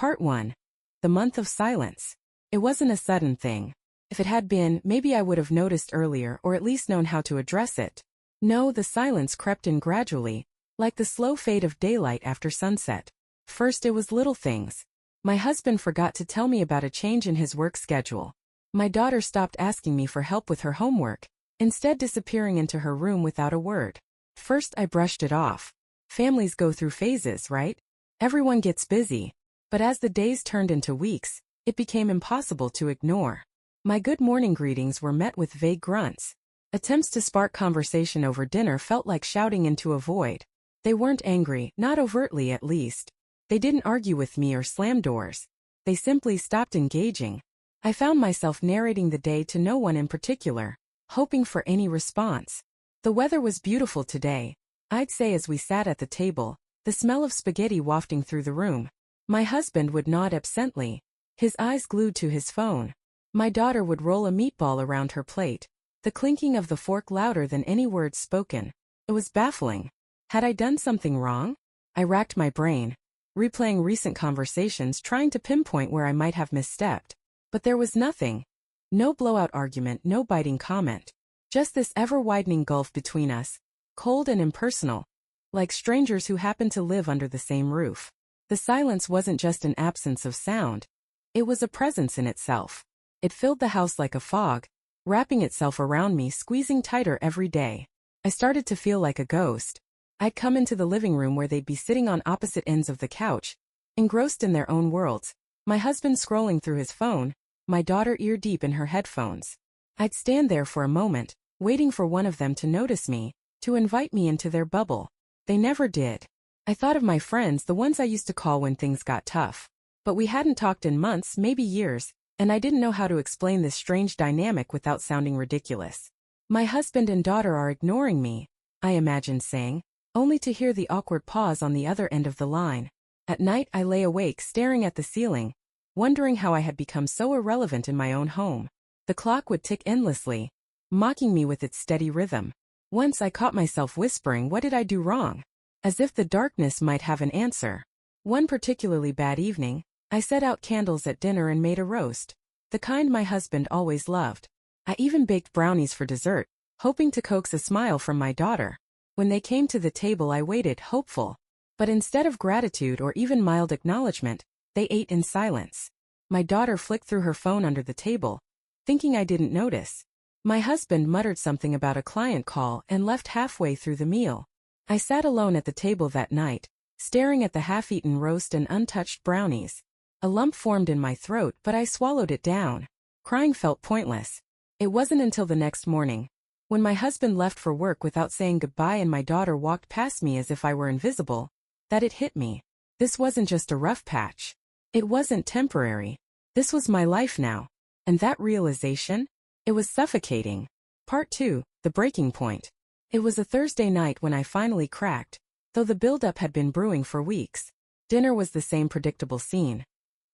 Part 1. The month of silence. It wasn't a sudden thing. If it had been, maybe I would have noticed earlier or at least known how to address it. No, the silence crept in gradually, like the slow fade of daylight after sunset. First it was little things. My husband forgot to tell me about a change in his work schedule. My daughter stopped asking me for help with her homework, instead disappearing into her room without a word. First I brushed it off. Families go through phases, right? Everyone gets busy. But as the days turned into weeks, it became impossible to ignore. My good morning greetings were met with vague grunts. Attempts to spark conversation over dinner felt like shouting into a void. They weren't angry, not overtly at least. They didn't argue with me or slam doors. They simply stopped engaging. I found myself narrating the day to no one in particular, hoping for any response. The weather was beautiful today, I'd say as we sat at the table, the smell of spaghetti wafting through the room. My husband would nod absently, his eyes glued to his phone. My daughter would roll a meatball around her plate, the clinking of the fork louder than any words spoken. It was baffling. Had I done something wrong? I racked my brain, replaying recent conversations trying to pinpoint where I might have misstepped. But there was nothing. No blowout argument, no biting comment. Just this ever-widening gulf between us, cold and impersonal, like strangers who happened to live under the same roof. The silence wasn't just an absence of sound. It was a presence in itself. It filled the house like a fog, wrapping itself around me, squeezing tighter every day. I started to feel like a ghost. I'd come into the living room where they'd be sitting on opposite ends of the couch, engrossed in their own worlds, my husband scrolling through his phone, my daughter ear-deep in her headphones. I'd stand there for a moment, waiting for one of them to notice me, to invite me into their bubble. They never did. I thought of my friends, the ones I used to call when things got tough. But we hadn't talked in months, maybe years, and I didn't know how to explain this strange dynamic without sounding ridiculous. My husband and daughter are ignoring me, I imagined saying, only to hear the awkward pause on the other end of the line. At night I lay awake staring at the ceiling, wondering how I had become so irrelevant in my own home. The clock would tick endlessly, mocking me with its steady rhythm. Once I caught myself whispering, "What did I do wrong?" As if the darkness might have an answer. One particularly bad evening, I set out candles at dinner and made a roast, the kind my husband always loved. I even baked brownies for dessert, hoping to coax a smile from my daughter. When they came to the table I waited, hopeful. But instead of gratitude or even mild acknowledgement, they ate in silence. My daughter flicked through her phone under the table, thinking I didn't notice. My husband muttered something about a client call and left halfway through the meal. I sat alone at the table that night, staring at the half-eaten roast and untouched brownies. A lump formed in my throat, but I swallowed it down. Crying felt pointless. It wasn't until the next morning, when my husband left for work without saying goodbye and my daughter walked past me as if I were invisible, that it hit me. This wasn't just a rough patch. It wasn't temporary. This was my life now. And that realization? It was suffocating. Part 2, the breaking point. It was a Thursday night when I finally cracked, though the buildup had been brewing for weeks. Dinner was the same predictable scene.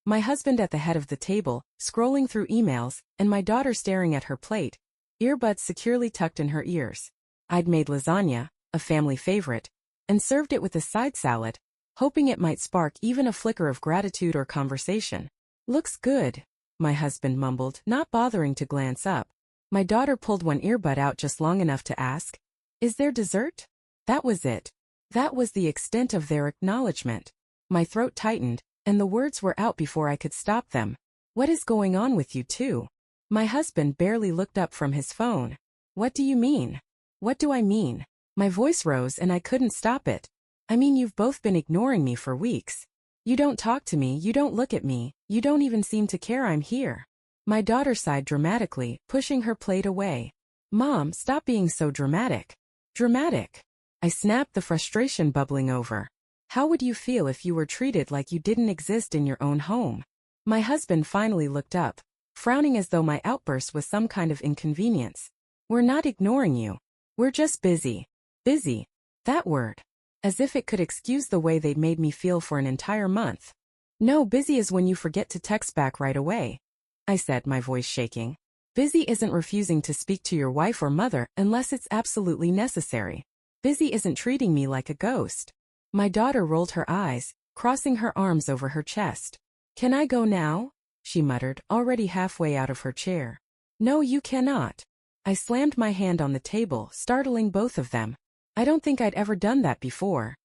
My husband at the head of the table, scrolling through emails, and my daughter staring at her plate, earbuds securely tucked in her ears. I'd made lasagna, a family favorite, and served it with a side salad, hoping it might spark even a flicker of gratitude or conversation. "Looks good," my husband mumbled, not bothering to glance up. My daughter pulled one earbud out just long enough to ask, "Is there dessert?" That was it. That was the extent of their acknowledgement. My throat tightened, and the words were out before I could stop them. "What is going on with you two?" My husband barely looked up from his phone. "What do you mean?" "What do I mean?" My voice rose and I couldn't stop it. "I mean, you've both been ignoring me for weeks. You don't talk to me, you don't look at me, you don't even seem to care I'm here." My daughter sighed dramatically, pushing her plate away. "Mom, stop being so dramatic." "Dramatic?" I snapped, the frustration bubbling over. "How would you feel if you were treated like you didn't exist in your own home?" My husband finally looked up, frowning as though my outburst was some kind of inconvenience. "We're not ignoring you. We're just busy." Busy. That word. As if it could excuse the way they'd made me feel for an entire month. "No, busy is when you forget to text back right away," I said, my voice shaking. "Busy isn't refusing to speak to your wife or mother unless it's absolutely necessary. Busy isn't treating me like a ghost." My daughter rolled her eyes, crossing her arms over her chest. "Can I go now?" she muttered, already halfway out of her chair. "No, you cannot." I slammed my hand on the table, startling both of them. I don't think I'd ever done that before.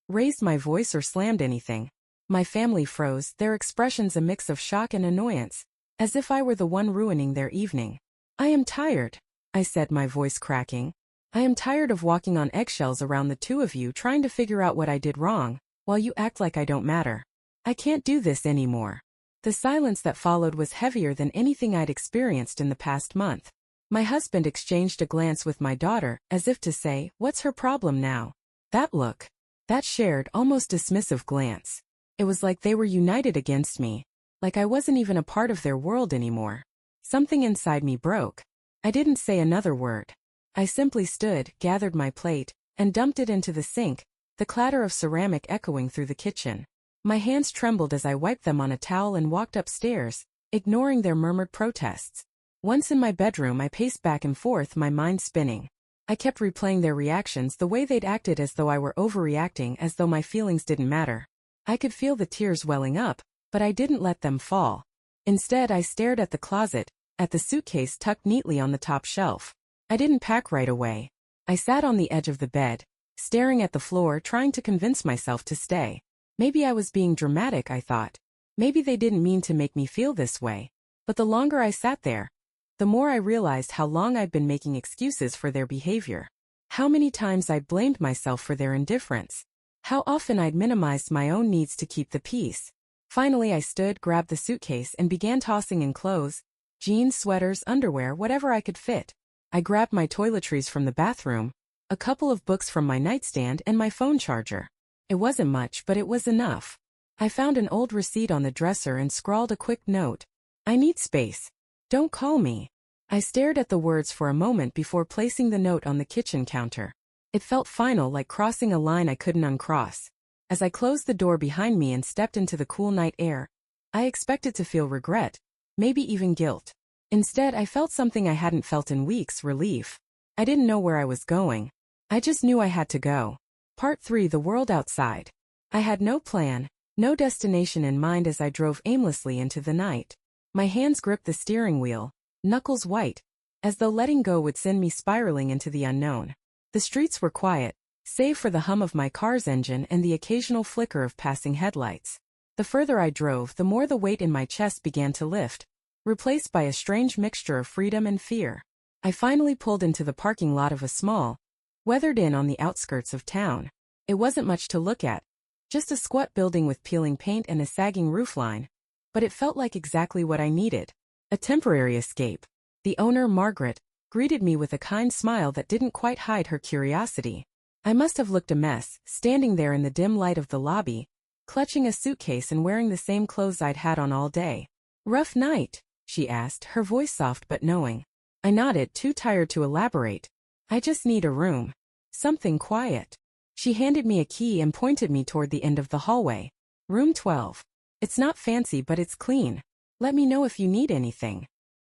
Raised my voice or slammed anything. My family froze, their expressions a mix of shock and annoyance, as if I were the one ruining their evening. "I am tired," I said, my voice cracking. "I am tired of walking on eggshells around the two of you trying to figure out what I did wrong, while you act like I don't matter. I can't do this anymore." The silence that followed was heavier than anything I'd experienced in the past month. My husband exchanged a glance with my daughter, as if to say, "What's her problem now?" That look. That shared, almost dismissive glance. It was like they were united against me. Like I wasn't even a part of their world anymore. Something inside me broke. I didn't say another word. I simply stood, gathered my plate, and dumped it into the sink, the clatter of ceramic echoing through the kitchen. My hands trembled as I wiped them on a towel and walked upstairs, ignoring their murmured protests. Once in my bedroom, I paced back and forth, my mind spinning. I kept replaying their reactions, the way they'd acted as though I were overreacting, as though my feelings didn't matter. I could feel the tears welling up, but I didn't let them fall. Instead, I stared at the closet, at the suitcase tucked neatly on the top shelf. I didn't pack right away. I sat on the edge of the bed, staring at the floor, trying to convince myself to stay. Maybe I was being dramatic, I thought. Maybe they didn't mean to make me feel this way. But the longer I sat there, the more I realized how long I'd been making excuses for their behavior. How many times I'd blamed myself for their indifference. How often I'd minimized my own needs to keep the peace. Finally, I stood, grabbed the suitcase, and began tossing in clothes, jeans, sweaters, underwear, whatever I could fit. I grabbed my toiletries from the bathroom, a couple of books from my nightstand, and my phone charger. It wasn't much, but it was enough. I found an old receipt on the dresser and scrawled a quick note. "I need space. Don't call me." I stared at the words for a moment before placing the note on the kitchen counter. It felt final, like crossing a line I couldn't uncross. As I closed the door behind me and stepped into the cool night air, I expected to feel regret, maybe even guilt. Instead, I felt something I hadn't felt in weeks: relief. I didn't know where I was going. I just knew I had to go. Part 3: The world outside. I had no plan, no destination in mind as I drove aimlessly into the night. My hands gripped the steering wheel, knuckles white, as though letting go would send me spiraling into the unknown. The streets were quiet, save for the hum of my car's engine and the occasional flicker of passing headlights. The further I drove, the more the weight in my chest began to lift, replaced by a strange mixture of freedom and fear. I finally pulled into the parking lot of a small, weathered inn on the outskirts of town. It wasn't much to look at, just a squat building with peeling paint and a sagging roofline, but it felt like exactly what I needed. A temporary escape. The owner, Margaret, greeted me with a kind smile that didn't quite hide her curiosity. I must have looked a mess, standing there in the dim light of the lobby, clutching a suitcase and wearing the same clothes I'd had on all day. "Rough night?" she asked, her voice soft but knowing. I nodded, too tired to elaborate. "I just need a room. Something quiet." She handed me a key and pointed me toward the end of the hallway. "Room 12. It's not fancy, but it's clean. Let me know if you need anything."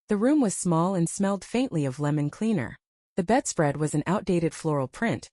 The room was small and smelled faintly of lemon cleaner. The bedspread was an outdated floral print,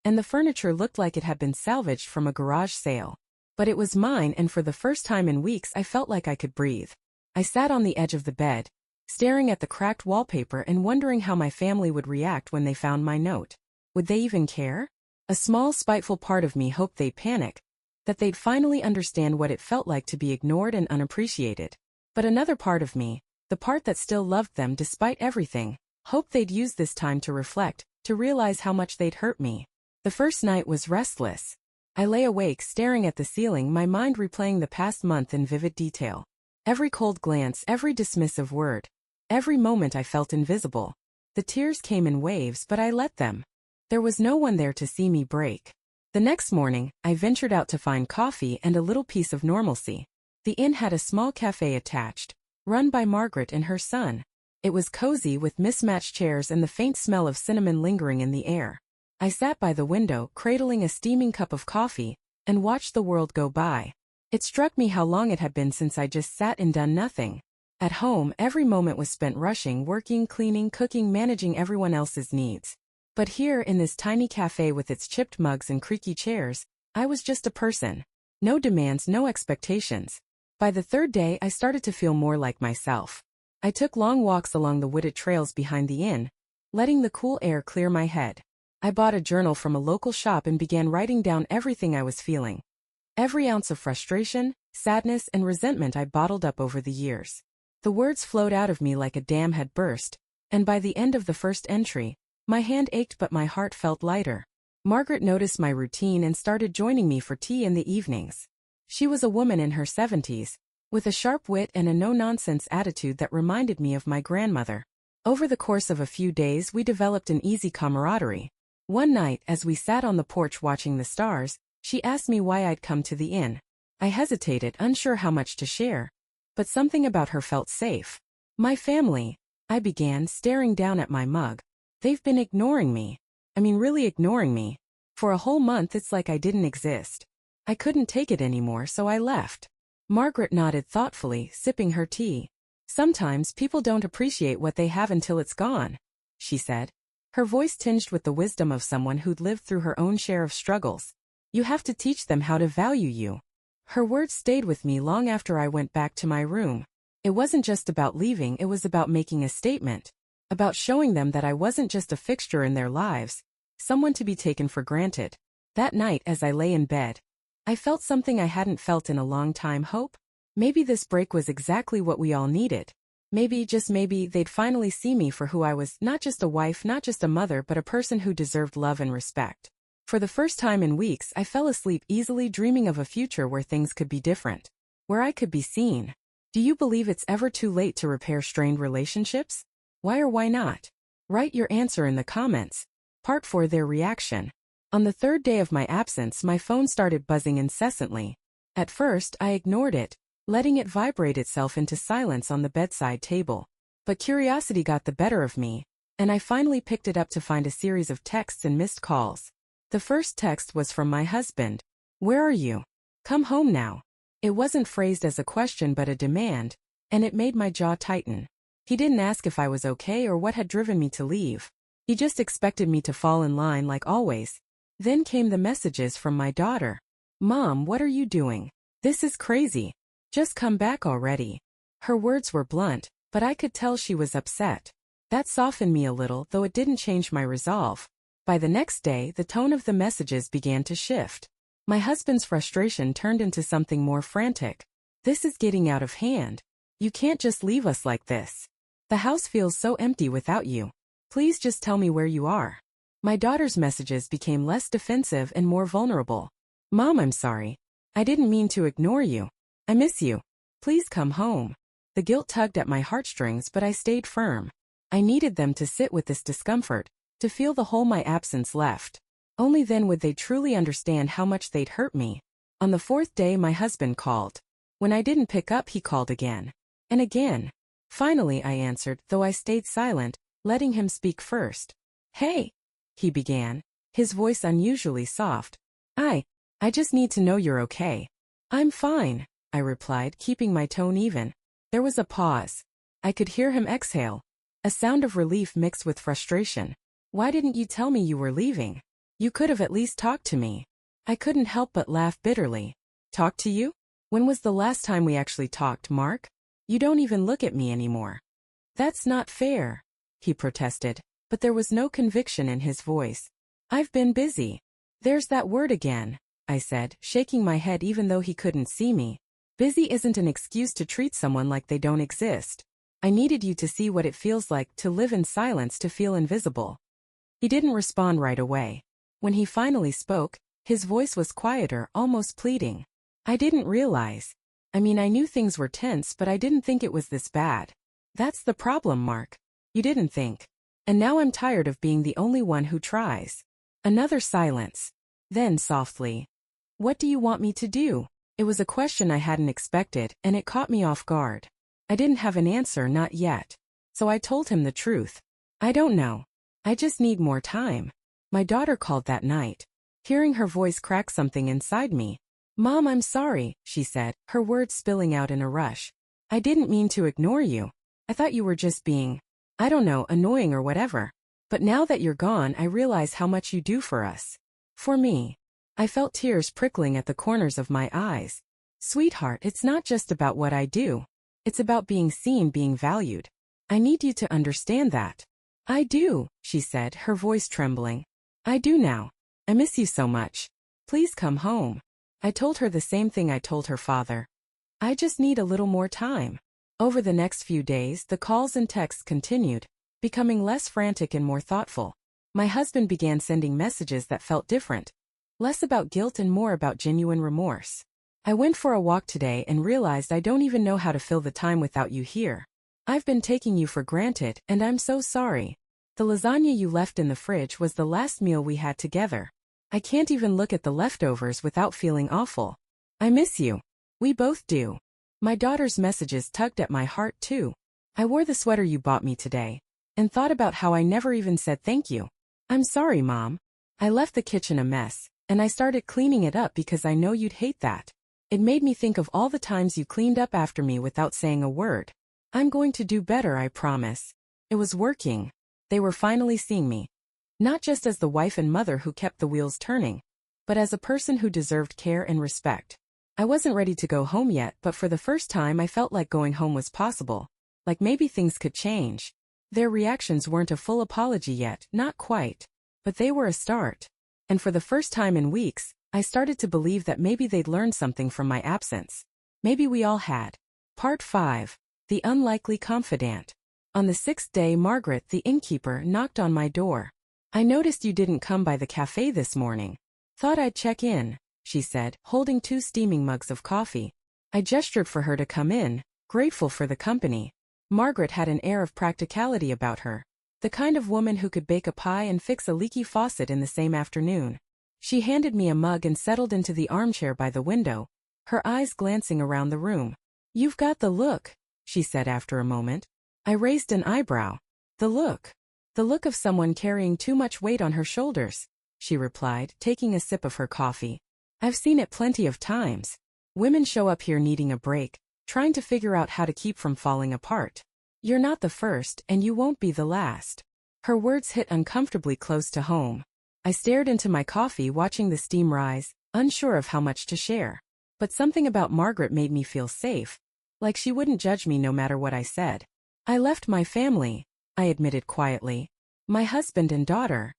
and the furniture looked like it had been salvaged from a garage sale. But it was mine, and for the first time in weeks I felt like I could breathe. I sat on the edge of the bed, staring at the cracked wallpaper and wondering how my family would react when they found my note. Would they even care? A small, spiteful part of me hoped they'd panic, that they'd finally understand what it felt like to be ignored and unappreciated. But another part of me, the part that still loved them despite everything, hoped they'd use this time to reflect, to realize how much they'd hurt me. The first night was restless. I lay awake staring at the ceiling, my mind replaying the past month in vivid detail. Every cold glance, every dismissive word, every moment I felt invisible. The tears came in waves, but I let them. There was no one there to see me break. The next morning, I ventured out to find coffee and a little piece of normalcy. The inn had a small cafe attached, run by Margaret and her son. It was cozy with mismatched chairs and the faint smell of cinnamon lingering in the air. I sat by the window, cradling a steaming cup of coffee, and watched the world go by. It struck me how long it had been since I just sat and done nothing. At home, every moment was spent rushing, working, cleaning, cooking, managing everyone else's needs. But here, in this tiny cafe with its chipped mugs and creaky chairs, I was just a person. No demands, no expectations. By the third day, I started to feel more like myself. I took long walks along the wooded trails behind the inn, letting the cool air clear my head. I bought a journal from a local shop and began writing down everything I was feeling. Every ounce of frustration, sadness, and resentment I bottled up over the years. The words flowed out of me like a dam had burst, and by the end of the first entry, my hand ached but my heart felt lighter. Margaret noticed my routine and started joining me for tea in the evenings. She was a woman in her 70s, with a sharp wit and a no-nonsense attitude that reminded me of my grandmother. Over the course of a few days we developed an easy camaraderie. One night, as we sat on the porch watching the stars, she asked me why I'd come to the inn. I hesitated, unsure how much to share, but something about her felt safe. My family, I began, staring down at my mug. They've been ignoring me. Really ignoring me. For a whole month it's like I didn't exist. I couldn't take it anymore, so I left. Margaret nodded thoughtfully, sipping her tea. Sometimes people don't appreciate what they have until it's gone, she said, her voice tinged with the wisdom of someone who'd lived through her own share of struggles. You have to teach them how to value you. Her words stayed with me long after I went back to my room. It wasn't just about leaving, it was about making a statement. About showing them that I wasn't just a fixture in their lives, someone to be taken for granted. That night, as I lay in bed, I felt something I hadn't felt in a long time: hope. Maybe this break was exactly what we all needed. Maybe, just maybe, they'd finally see me for who I was, not just a wife, not just a mother, but a person who deserved love and respect. For the first time in weeks, I fell asleep easily, dreaming of a future where things could be different, where I could be seen. Do you believe it's ever too late to repair strained relationships? Why or why not? Write your answer in the comments. Part 4: Their reaction. On the third day of my absence, my phone started buzzing incessantly. At first, I ignored it, letting it vibrate itself into silence on the bedside table. But curiosity got the better of me, and I finally picked it up to find a series of texts and missed calls. The first text was from my husband. "Where are you? Come home now." It wasn't phrased as a question but a demand, and it made my jaw tighten. He didn't ask if I was okay or what had driven me to leave. He just expected me to fall in line like always. Then came the messages from my daughter. "Mom, what are you doing? This is crazy. Just come back already." Her words were blunt, but I could tell she was upset. That softened me a little, though it didn't change my resolve. By the next day, the tone of the messages began to shift. My husband's frustration turned into something more frantic. "This is getting out of hand. You can't just leave us like this. The house feels so empty without you. Please just tell me where you are." My daughter's messages became less defensive and more vulnerable. "Mom, I'm sorry. I didn't mean to ignore you. I miss you. Please come home." The guilt tugged at my heartstrings, but I stayed firm. I needed them to sit with this discomfort, to feel the hole my absence left. Only then would they truly understand how much they'd hurt me. On the fourth day, my husband called. When I didn't pick up, he called again. And again. Finally, I answered, though I stayed silent, letting him speak first. "Hey," he began, his voice unusually soft. I just need to know you're okay." "I'm fine," I replied, keeping my tone even. There was a pause. I could hear him exhale, a sound of relief mixed with frustration. "Why didn't you tell me you were leaving? You could have at least talked to me." I couldn't help but laugh bitterly. "Talk to you? When was the last time we actually talked, Mark? You don't even look at me anymore." "That's not fair," he protested, but there was no conviction in his voice. "I've been busy." "There's that word again," I said, shaking my head even though he couldn't see me. "Busy isn't an excuse to treat someone like they don't exist. I needed you to see what it feels like to live in silence, to feel invisible." He didn't respond right away. When he finally spoke, his voice was quieter, almost pleading. "I didn't realize. I knew things were tense, but I didn't think it was this bad. That's the problem, Mark. You didn't think. And now I'm tired of being the only one who tries." Another silence. Then softly, "What do you want me to do?" It was a question I hadn't expected, and it caught me off guard. I didn't have an answer, not yet. So I told him the truth. "I don't know. I just need more time." My daughter called that night. Hearing her voice cracked something inside me. "Mom, I'm sorry," she said, her words spilling out in a rush. "I didn't mean to ignore you. I thought you were just being, I don't know, annoying or whatever. But now that you're gone, I realize how much you do for us. For me." I felt tears prickling at the corners of my eyes. Sweetheart, it's not just about what I do. It's about being seen, being valued. I need you to understand that. I do, she said, her voice trembling. I do now. I miss you so much. Please come home. I told her the same thing I told her father. I just need a little more time. Over the next few days, the calls and texts continued, becoming less frantic and more thoughtful. My husband began sending messages that felt different, less about guilt and more about genuine remorse. I went for a walk today and realized I don't even know how to fill the time without you here. I've been taking you for granted, and I'm so sorry. The lasagna you left in the fridge was the last meal we had together. I can't even look at the leftovers without feeling awful. I miss you. We both do. My daughter's messages tugged at my heart too. I wore the sweater you bought me today, and thought about how I never even said thank you. I'm sorry, Mom. I left the kitchen a mess, and I started cleaning it up because I know you'd hate that. It made me think of all the times you cleaned up after me without saying a word. I'm going to do better, I promise. It was working. They were finally seeing me. Not just as the wife and mother who kept the wheels turning, but as a person who deserved care and respect. I wasn't ready to go home yet, but for the first time I felt like going home was possible. Like maybe things could change. Their reactions weren't a full apology yet, not quite. But they were a start. And for the first time in weeks, I started to believe that maybe they'd learned something from my absence. Maybe we all had. Part 5. The Unlikely Confidant. On the 6th day, Margaret, the innkeeper, knocked on my door. I noticed you didn't come by the cafe this morning. Thought I'd check in, she said, holding 2 steaming mugs of coffee. I gestured for her to come in, grateful for the company. Margaret had an air of practicality about her. The kind of woman who could bake a pie and fix a leaky faucet in the same afternoon. She handed me a mug and settled into the armchair by the window, her eyes glancing around the room. You've got the look, she said after a moment. I raised an eyebrow. The look. The look of someone carrying too much weight on her shoulders, she replied, taking a sip of her coffee. I've seen it plenty of times. Women show up here needing a break, trying to figure out how to keep from falling apart. You're not the first, and you won't be the last. Her words hit uncomfortably close to home. I stared into my coffee, watching the steam rise, unsure of how much to share. But something about Margaret made me feel safe, like she wouldn't judge me no matter what I said. I left my family, I admitted quietly. My husband and daughter.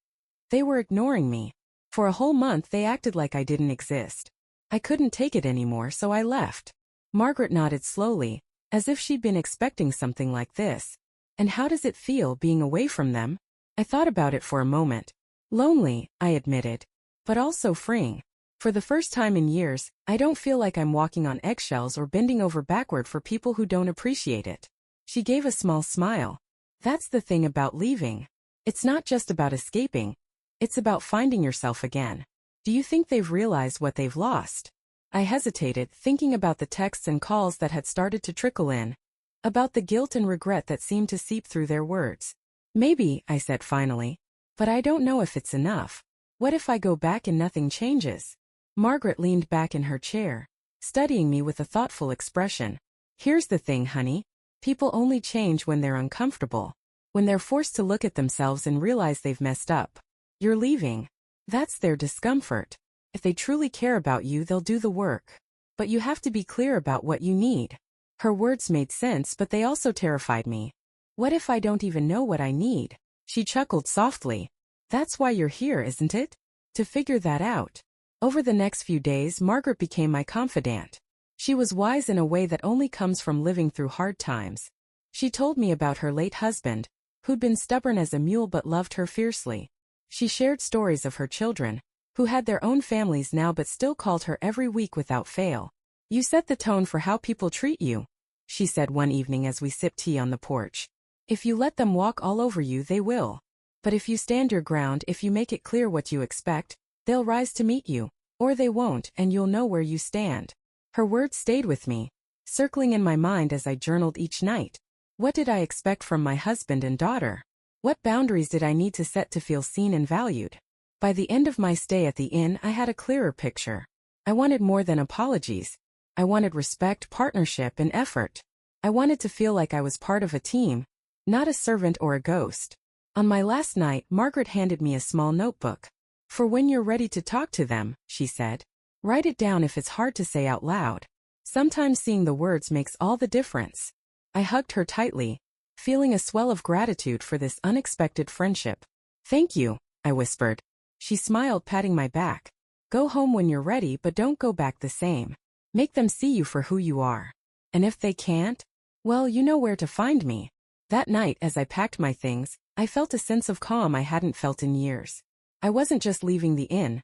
They were ignoring me. For a whole month they acted like I didn't exist. I couldn't take it anymore, so I left. Margaret nodded slowly, as if she'd been expecting something like this. And how does it feel being away from them? I thought about it for a moment. Lonely, I admitted. But also freeing. For the first time in years, I don't feel like I'm walking on eggshells or bending over backward for people who don't appreciate it. She gave a small smile. That's the thing about leaving. It's not just about escaping. It's about finding yourself again. Do you think they've realized what they've lost? I hesitated, thinking about the texts and calls that had started to trickle in. About the guilt and regret that seemed to seep through their words. Maybe, I said finally. But I don't know if it's enough. What if I go back and nothing changes? Margaret leaned back in her chair, studying me with a thoughtful expression. Here's the thing, honey. People only change when they're uncomfortable. When they're forced to look at themselves and realize they've messed up. You're leaving. That's their discomfort. If they truly care about you, they'll do the work. But you have to be clear about what you need. Her words made sense, but they also terrified me. What if I don't even know what I need? She chuckled softly. That's why you're here, isn't it? To figure that out. Over the next few days, Margaret became my confidant. She was wise in a way that only comes from living through hard times. She told me about her late husband, who'd been stubborn as a mule but loved her fiercely. She shared stories of her children, who had their own families now but still called her every week without fail. You set the tone for how people treat you, she said one evening as we sipped tea on the porch. If you let them walk all over you, they will. But if you stand your ground, if you make it clear what you expect, they'll rise to meet you. Or they won't, and you'll know where you stand. Her words stayed with me, circling in my mind as I journaled each night. What did I expect from my husband and daughter? What boundaries did I need to set to feel seen and valued? By the end of my stay at the inn, I had a clearer picture. I wanted more than apologies. I wanted respect, partnership, and effort. I wanted to feel like I was part of a team, not a servant or a ghost. On my last night, Margaret handed me a small notebook. For when you're ready to talk to them, she said. Write it down if it's hard to say out loud. Sometimes seeing the words makes all the difference. I hugged her tightly, feeling a swell of gratitude for this unexpected friendship. Thank you, I whispered. She smiled, patting my back. Go home when you're ready, but don't go back the same. Make them see you for who you are. And if they can't, well, you know where to find me. That night, as I packed my things, I felt a sense of calm I hadn't felt in years. I wasn't just leaving the inn.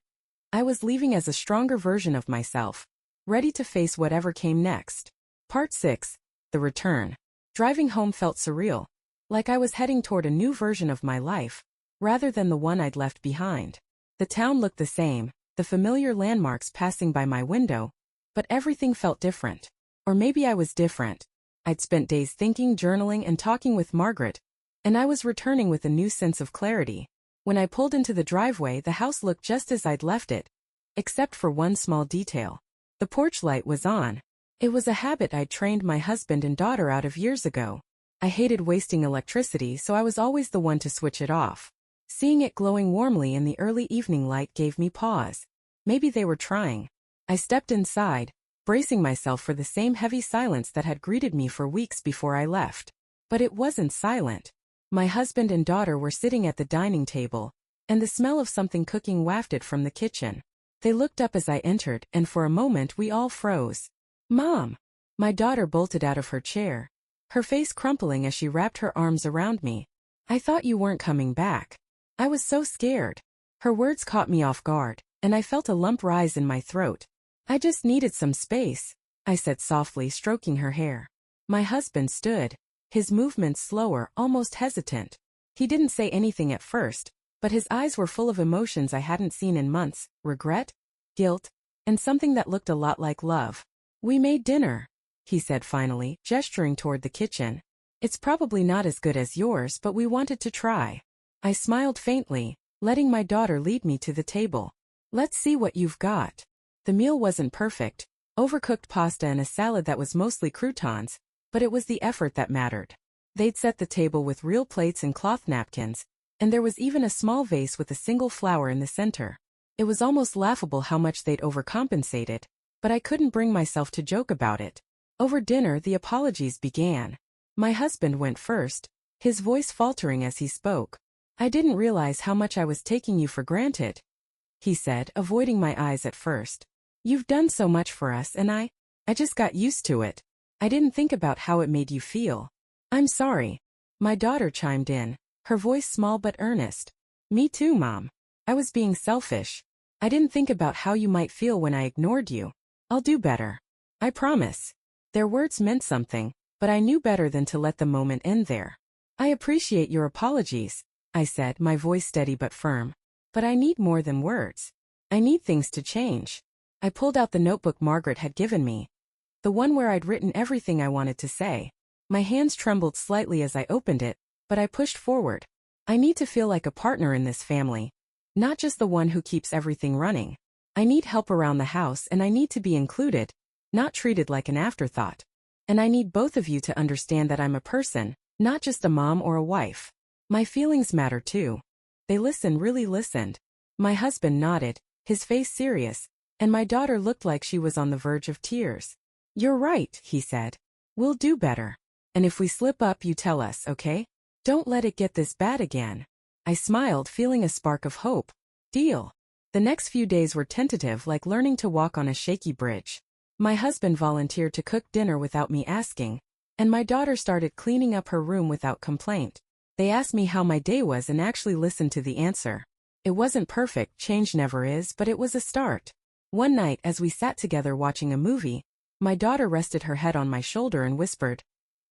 I was leaving as a stronger version of myself, ready to face whatever came next. Part 6. The Return. Driving home felt surreal, like I was heading toward a new version of my life, rather than the one I'd left behind. The town looked the same, the familiar landmarks passing by my window, but everything felt different. Or maybe I was different. I'd spent days thinking, journaling, and talking with Margaret, and I was returning with a new sense of clarity. When I pulled into the driveway, the house looked just as I'd left it, except for one small detail. The porch light was on. It was a habit I'd trained my husband and daughter out of years ago. I hated wasting electricity, so I was always the one to switch it off. Seeing it glowing warmly in the early evening light gave me pause. Maybe they were trying. I stepped inside, bracing myself for the same heavy silence that had greeted me for weeks before I left. But it wasn't silent. My husband and daughter were sitting at the dining table, and the smell of something cooking wafted from the kitchen. They looked up as I entered, and for a moment we all froze. Mom! My daughter bolted out of her chair, her face crumpling as she wrapped her arms around me. I thought you weren't coming back. I was so scared. Her words caught me off guard, and I felt a lump rise in my throat. I just needed some space, I said softly, stroking her hair. My husband stood, his movements slower, almost hesitant. He didn't say anything at first, but his eyes were full of emotions I hadn't seen in months: regret, guilt, and something that looked a lot like love. We made dinner, he said finally, gesturing toward the kitchen. It's probably not as good as yours, but we wanted to try. I smiled faintly, letting my daughter lead me to the table. Let's see what you've got. The meal wasn't perfect, overcooked pasta and a salad that was mostly croutons, but it was the effort that mattered. They'd set the table with real plates and cloth napkins, and there was even a small vase with a single flower in the center. It was almost laughable how much they'd overcompensated, but I couldn't bring myself to joke about it. Over dinner, the apologies began. My husband went first, his voice faltering as he spoke. I didn't realize how much I was taking you for granted, he said, avoiding my eyes at first. You've done so much for us, and I just got used to it. I didn't think about how it made you feel. I'm sorry. My daughter chimed in, her voice small but earnest. Me too, Mom. I was being selfish. I didn't think about how you might feel when I ignored you. I'll do better. I promise. Their words meant something, but I knew better than to let the moment end there. I appreciate your apologies, I said, my voice steady but firm. But I need more than words. I need things to change. I pulled out the notebook Margaret had given me, the one where I'd written everything I wanted to say. My hands trembled slightly as I opened it, but I pushed forward. I need to feel like a partner in this family, not just the one who keeps everything running. I need help around the house, and I need to be included, not treated like an afterthought. And I need both of you to understand that I'm a person, not just a mom or a wife. My feelings matter too. They really listened. My husband nodded, his face serious, and my daughter looked like she was on the verge of tears. You're right, he said. We'll do better. And if we slip up, you tell us, okay? Don't let it get this bad again. I smiled, feeling a spark of hope. Deal. The next few days were tentative, like learning to walk on a shaky bridge. My husband volunteered to cook dinner without me asking, and my daughter started cleaning up her room without complaint. They asked me how my day was and actually listened to the answer. It wasn't perfect, change never is, but it was a start. One night, as we sat together watching a movie, my daughter rested her head on my shoulder and whispered,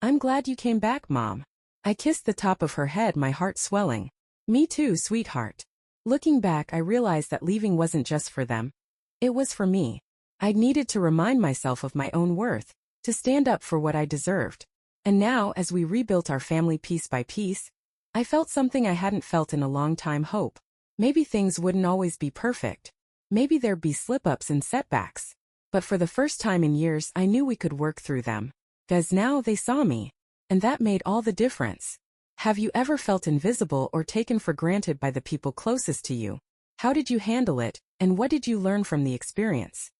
I'm glad you came back, Mom. I kissed the top of her head, my heart swelling. Me too, sweetheart. Looking back, I realized that leaving wasn't just for them. It was for me. I needed to remind myself of my own worth, to stand up for what I deserved. And now, as we rebuilt our family piece by piece, I felt something I hadn't felt in a long time: hope. Maybe things wouldn't always be perfect. Maybe there'd be slip-ups and setbacks. But for the first time in years, I knew we could work through them. 'Cause now they saw me. And that made all the difference. Have you ever felt invisible or taken for granted by the people closest to you? How did you handle it, and what did you learn from the experience?